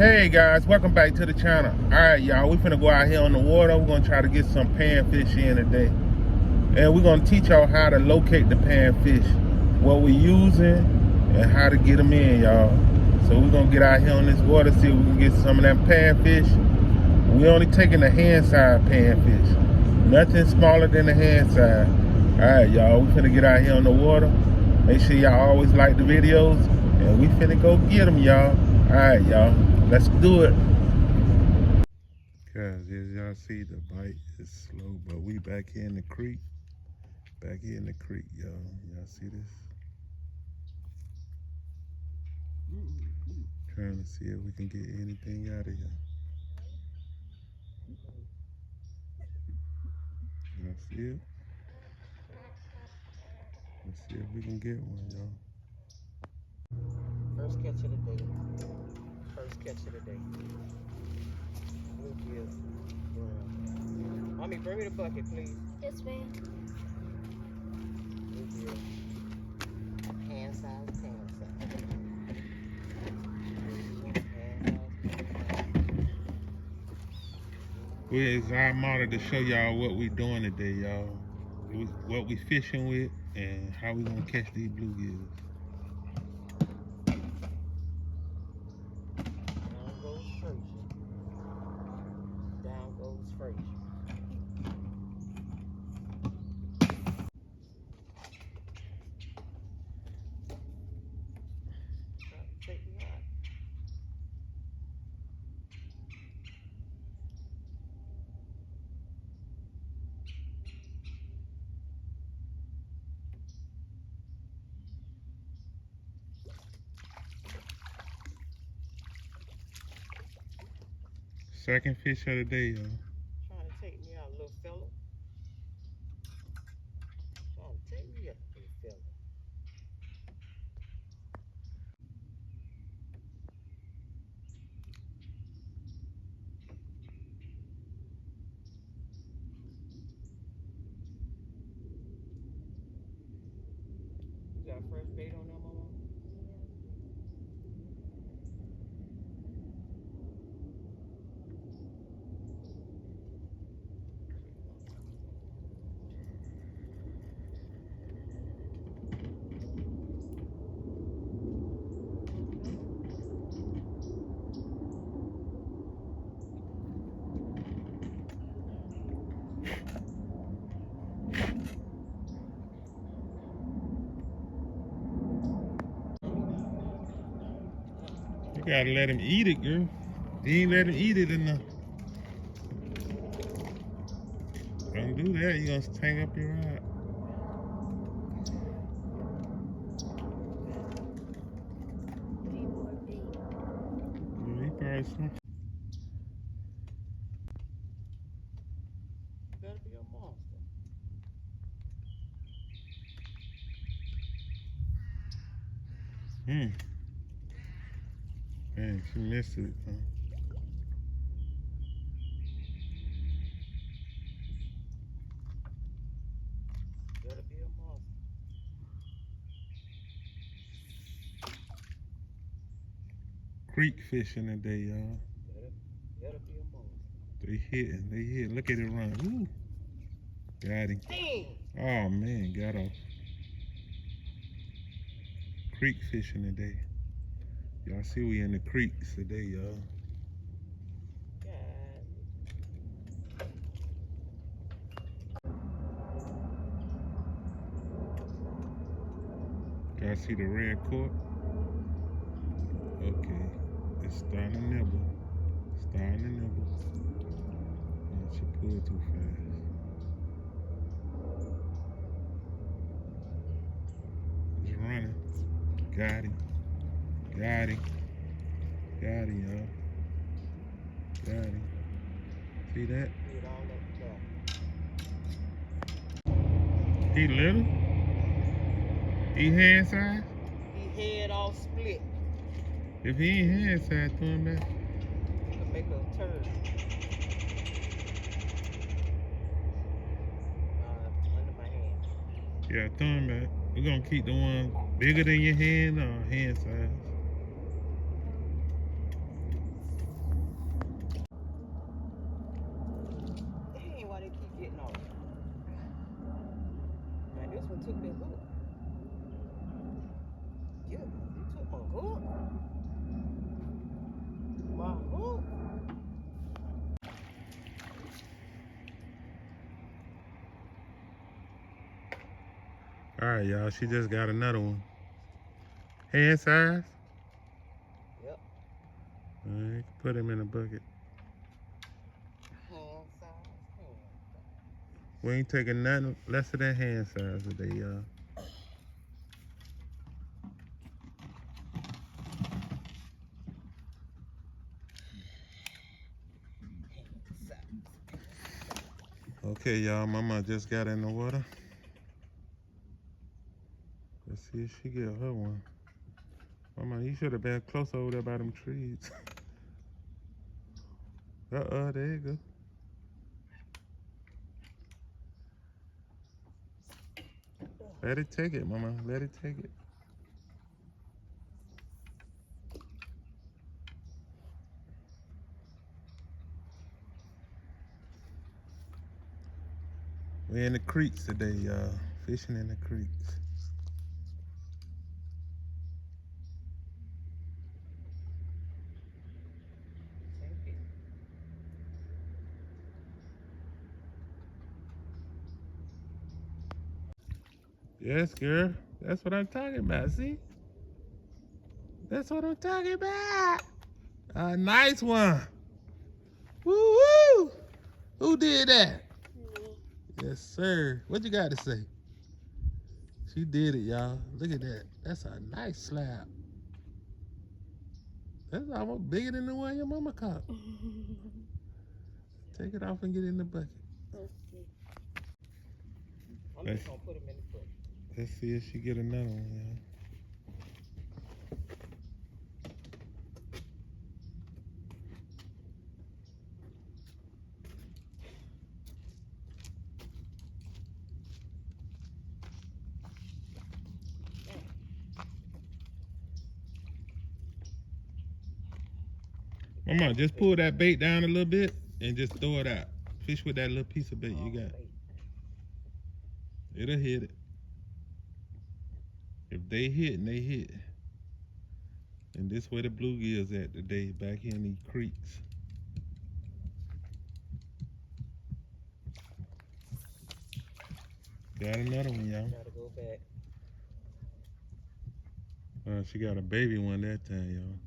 Hey guys, welcome back to the channel. Alright y'all, we finna go out here on the water. We're gonna try to get some panfish in today. And we're gonna teach y'all how to locate the panfish, what we're using, and how to get them in, y'all. So we're gonna get out here on this water, see if we can get some of them panfish. We're only taking the hand side panfish. Nothing smaller than the hand side. Alright y'all, we finna get out here on the water. Make sure y'all always like the videos. And we finna go get them, y'all. Alright y'all. Let's do it. Guys, as y'all see, the bite is slow, but we back here in the creek. Back here in the creek, y'all. Y'all see this? Trying to see if we can get anything out of here. Y'all see it? Let's see if we can get one, y'all. First catch of the day. First catch of the day. Bluegill. Mommy, bring me the bucket, please. Yes, ma'am. Bluegill. Hand size, hand size. It's our motto to show y'all what we doing today, y'all. What we fishing with and how we gonna catch these bluegills. Down goes Frazier. Down goes Frazier. Take me out. Second fish of the day, y'all. Trying to take me out, little fella. Trying to take me out, little fella. You got fresh bait on there, Mama? You gotta let him eat it, girl. You ain't let him eat it enough. Don't do that, you're gonna tank up your rod. Yeah, he probably smart. Better be a monster. Man, she missed it. Huh? Better be a monster. Creek fishing today, y'all. Better be a monster. They hit. Look at it run. Woo. Got him. Dang! Oh man, got off. Creek fishing today. Y'all see we in the creeks today, y'all. Y'all see the red cord? Okay, it's starting to nibble. Oh, she pulled too fast. He's running. Got him, y'all. Got him. See that? He little? He hand size? He head all split. If he ain't hand size, throw him back. He can make a turn. Under my hand. Yeah, throw him back. We're gonna keep the one bigger than your hand or hand size. All right, y'all. She just got another one. Hand size. Yep. All right, put him in a bucket. Hand size. We ain't taking nothing lesser than hand size today, y'all. Okay, y'all. Mama just got in the water. Let's see if she get her one. Mama, you should have been close over there by them trees. There you go. Let it take it, Mama. Let it take it. We're in the creeks today, y'all. Fishing in the creeks. Take it. Yes, girl. That's what I'm talking about, see? That's what I'm talking about. A nice one. Woo-woo! Who did that? Me. Yes, sir. What you got to say? She did it, y'all. Look at that. That's a nice slab. That's almost bigger than the one your mama caught. Take it off and get in the bucket. Let's see. I'm just gonna put him in the book. Let's see if she get another one, y'all. Mama, just pull that bait down a little bit and just throw it out. Fish with that little piece of bait you got. It'll hit it. If they hit, they hit. And this where the bluegills at today, back here in these creeks. Got another one, y'all. Gotta go back. She got a baby one that time, y'all.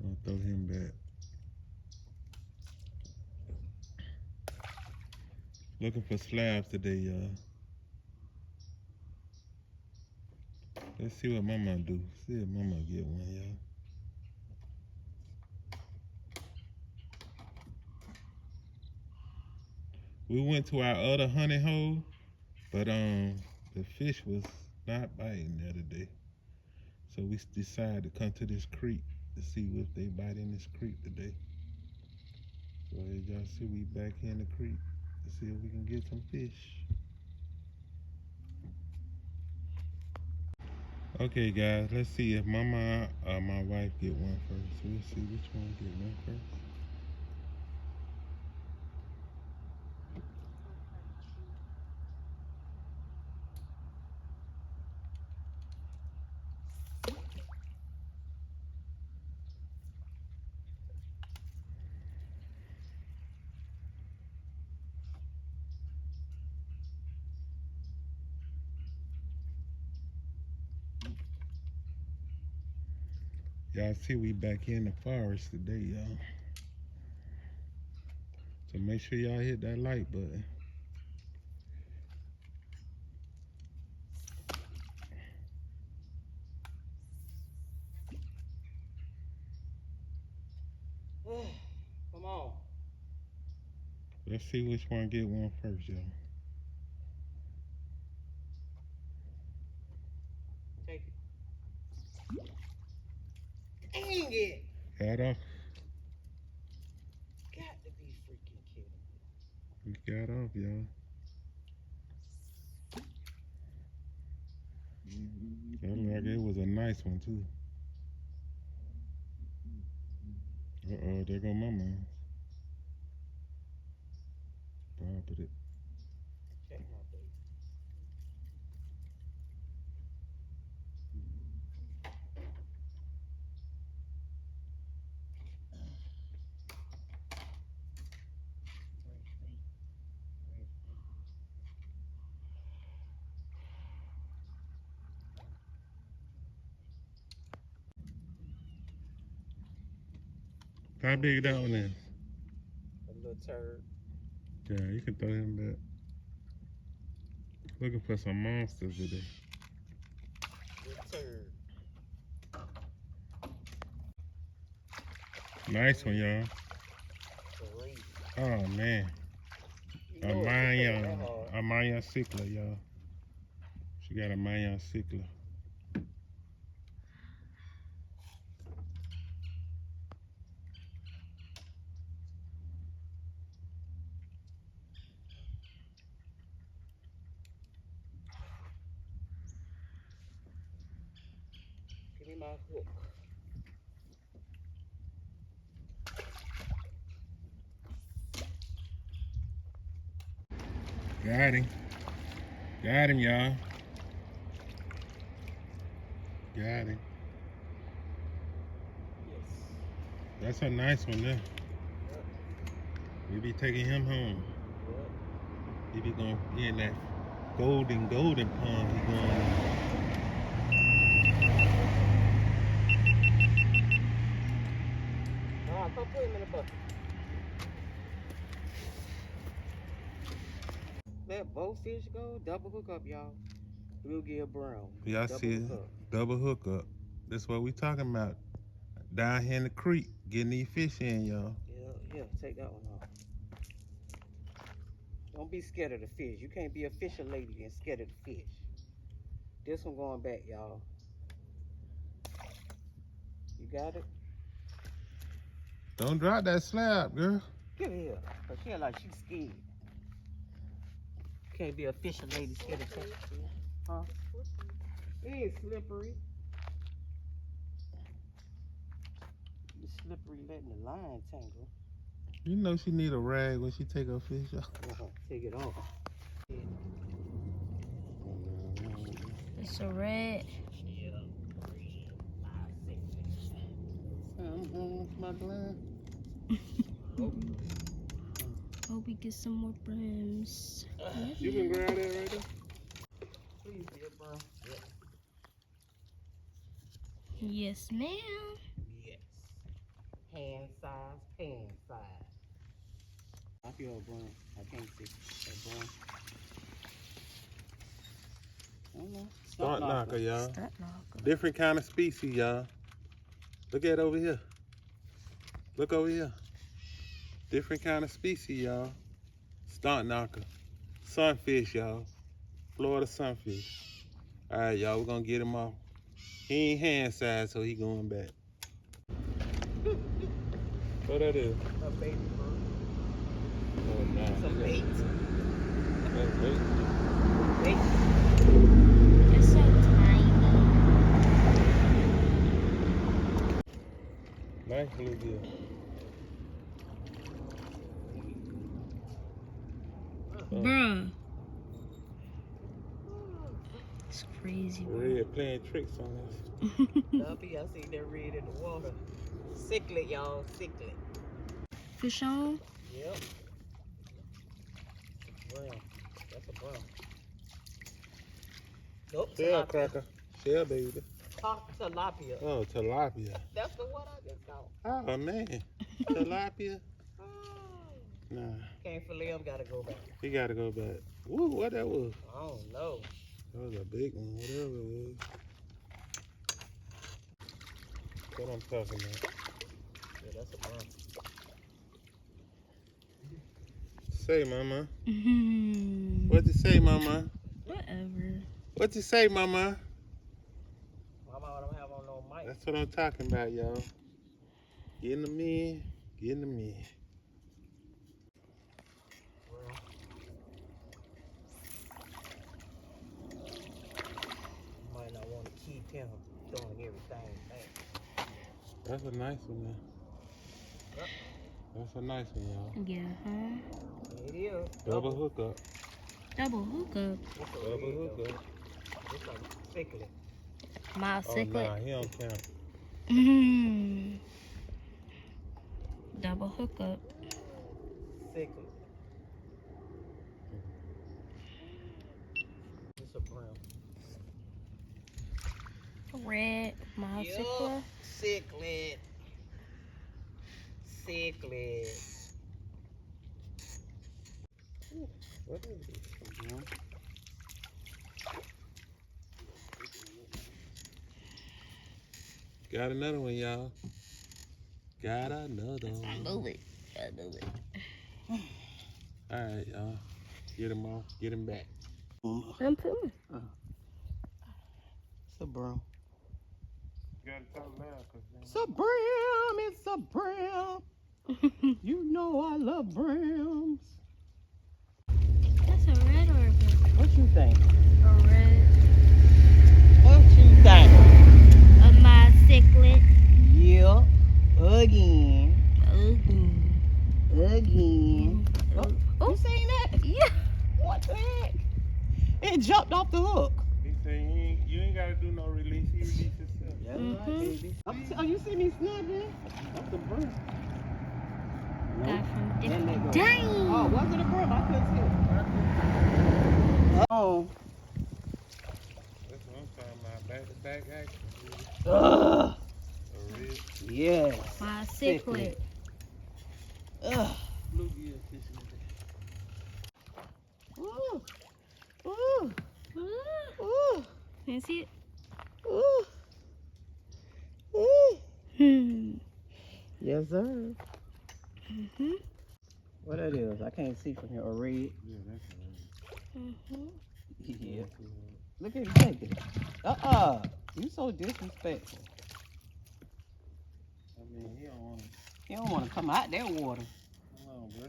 I'll throw him back. Looking for slabs today, y'all. Let's see what Mama do. See if Mama get one, y'all. We went to our other honey hole, but the fish was not biting the other day. So we decided to come to this creek to see if they bite in this creek today. So as y'all see, we back here in the creek to see if we can get some fish. Okay, guys, let's see if Mama or my wife get one first. We'll see which one get one first. Y'all see we back in the forest today, y'all. So make sure y'all hit that like button. Come on. Let's see which one get one first, y'all. Take it. Dang it. Got off. Got to be freaking kidding me. We got off, y'all. That looked like it was a nice one too. Uh-oh, there go Mama. Bobbed it. Check my bait. How big that one is? A little turd. Yeah, you can throw him back. Looking for some monsters today. Little turd. Nice one, y'all. Great. Oh man. You know it's that hard. Amaya Sickler, y'all. She got a Amaya Sickler. Give me my hook. Got him. Got him, y'all. Got him. Yes. That's a nice one there. Yep. We be taking him home. Yep. He be going in that golden pond. He going. Come put him in the bucket. Let both fish go. Double hook up, y'all. Bluegill brown. Y'all see it? Double hook up. That's what we talking about. Down here in the creek, getting these fish in, y'all. Yeah, take that one off. Don't be scared of the fish. You can't be a fisher lady and scared of the fish. This one going back, y'all. You got it? Don't drop that slab, girl. Give it here. Cause she like she's scared. Can't be a fisher lady scared of fish. Huh? It ain't slippery. It's slippery letting the line tangle. You know she need a rag when she take her fish off. Take it off. It's a red. Yeah. I'm going with my glass. Hope we get some more brims. You can grab that right there. Please, dear bro. Yep. Yes, ma'am. Yes. Hand size, pan size. I feel a brown. I can't see a brown. I don't know. Stunt knocker, y'all. Stunt knocker. Different kind of species, y'all. Look at over here. Look over here. Different kind of species, y'all. Stunt knocker. Sunfish, y'all. Florida sunfish. All right, y'all, we're gonna get him off. He ain't hand size, so he going back. What that is? A baby bird. Oh, no. It's a bait. That's bait. Bait. It's so tiny. Nice bluegill. Bruh. It's crazy, bro. Red playing tricks on us. Dumpy, I see that red in the water. Sicklet, y'all. Sicklet. Fish on? Yep. Brown. That's a brown. Nope. Shell Tilapia. cracker. Shell baby. Tilapia. Oh, tilapia. That's the one I just caught. Oh, man. Tilapia? Oh. Nah, Can't fillet him, gotta go back. he gotta go back. Woo, what that was? I don't know. That was a big one, whatever it was. What I'm talking about. Yeah, that's a brown. Say, mama. Mhm. What you say, mama? Whatever. What you say, mama? Mama don't have on no mic. That's what I'm talking about, y'all. Getting them in, getting them in. Well, you might not want to keep him throwing everything back. That's a nice one, man. Yep. That's a nice one, y'all. Yeah, huh? It is. Double hookup. Double hookup. It's a Double red, though. hookup. It's like sicklet. My Oh, ciclet. nah, he don't count. Mhm. Double hookup. Sicklet. It's a brown. Red. My ciclet. Sicklet. cichlids. Ooh, what is this? Got another one, y'all. Got another one. I know it. All right, y'all. Get him off. Get him back. I'm filming. It's a broom. You gotta talk loud, It's a brim. It's a brim. You know I love brims. That's a red or a blue? What you think? A red. What you think? My cichlid. Yeah. Again. Ooh. Again. Oh, you seen that? Yeah. What the heck? It jumped off the hook. He said you ain't gotta do no release. He released himself. That's right, baby. Oh, you see me snapping? That's the broom. Got from Then different. they go. Dang. Oh, was it a broom? I couldn't see it. Oh. That's what I'm talking about. Back to back action. Ugh. A real Yes. My cichlid. Ugh. bluegill fishing today. Ooh. Ooh. Ooh. Ooh. Can you see it? Ooh. Ooh. Yes, sir. What that is? I can't see from here. A red. Yeah, that's right. Yeah. Look at him taking it. You so disrespectful. I mean, he don't want to. He don't want to come out that water. Come on, bro.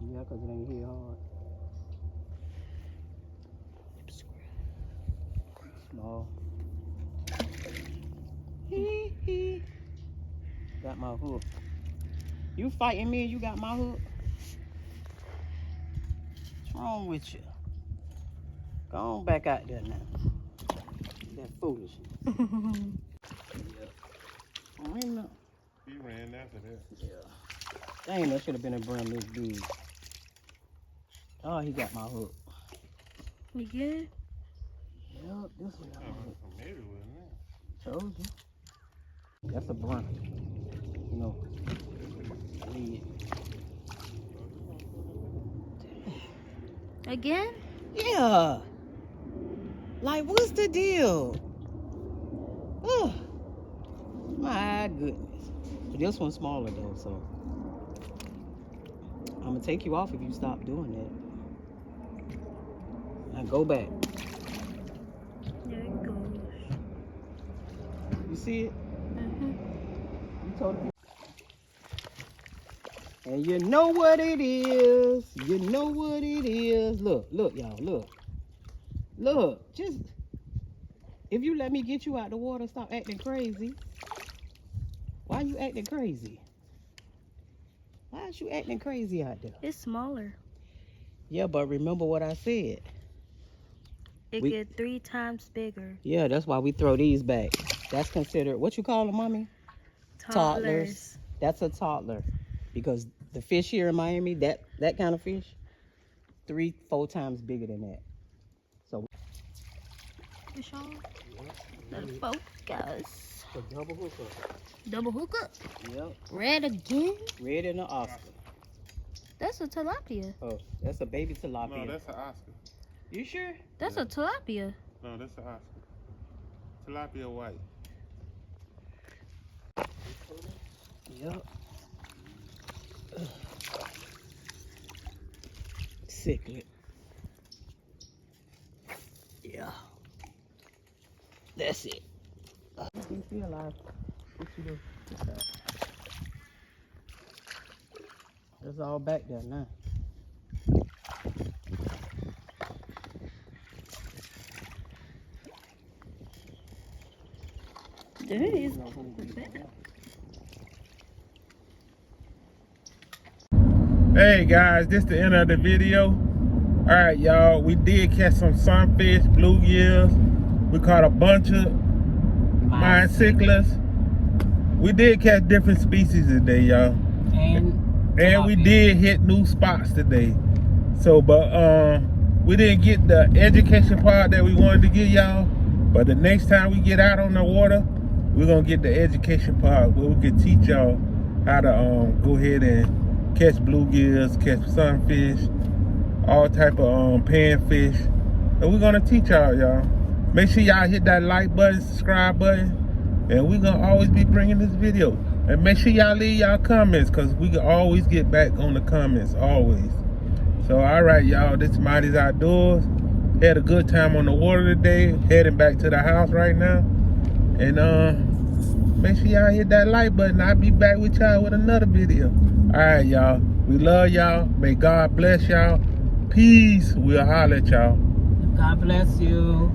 Yeah, because it ain't hit hard. Small. Hee hee. Got my hook. You fighting me and you got my hook? What's wrong with you? Go on back out there now. That foolishness. I ain't know. He ran after that. Yeah. Dang, that should have been a brim this big. Oh, he got my hook. We good? Yep, this one got my hook. From everywhere now. Told you. That's a brim. You know. Red. Again? Yeah. Like, what's the deal? Oh, my goodness. But this one's smaller though, so I'm gonna take you off if you stop doing that. Now go back. There it goes. You see it? You told me. And you know what it is. You know what it is. Look, y'all, look. Look, just, if you let me get you out the water, stop acting crazy. Why you acting crazy? Why is you acting crazy out there? It's smaller. Yeah, but remember what I said. It get 3 times bigger. Yeah, that's why we throw these back. That's considered, what you call them, mommy? Toddlers. That's a toddler. Because the fish here in Miami, that kind of fish, 3-4 times bigger than that. So. Fish on? Let it focus. A double hookup. Double hookup. Yep. Red again? Red and an Oscar. That's a tilapia. Oh, that's a baby tilapia. No, that's an Oscar. You sure? That's a tilapia. No, that's an Oscar. Tilapia white. Yep. Cichlid. Yeah. That's it. You feel alive. What you do? It's all back there now. There it is. Hey guys, this the end of the video. Alright y'all, we did catch some sunfish, bluegills. We caught a bunch of mine cichlids. We did catch different species today, y'all. And we did hit new spots today. So, but we didn't get the education part that we wanted to give y'all. But the next time we get out on the water, we're gonna get the education part where we can teach y'all how to go ahead and catch bluegills, catch sunfish, all type of panfish. And we're gonna teach y'all. Make sure y'all hit that like button, subscribe button, and we're gonna always be bringing this video. And make sure y'all leave y'all comments, cause we can always get back on the comments, always. So all right, y'all, this is Mighty's Outdoors. Had a good time on the water today. Heading back to the house right now. And make sure y'all hit that like button. I'll be back with y'all with another video. All right, y'all. We love y'all. May God bless y'all. Peace. We'll holler at y'all. God bless you.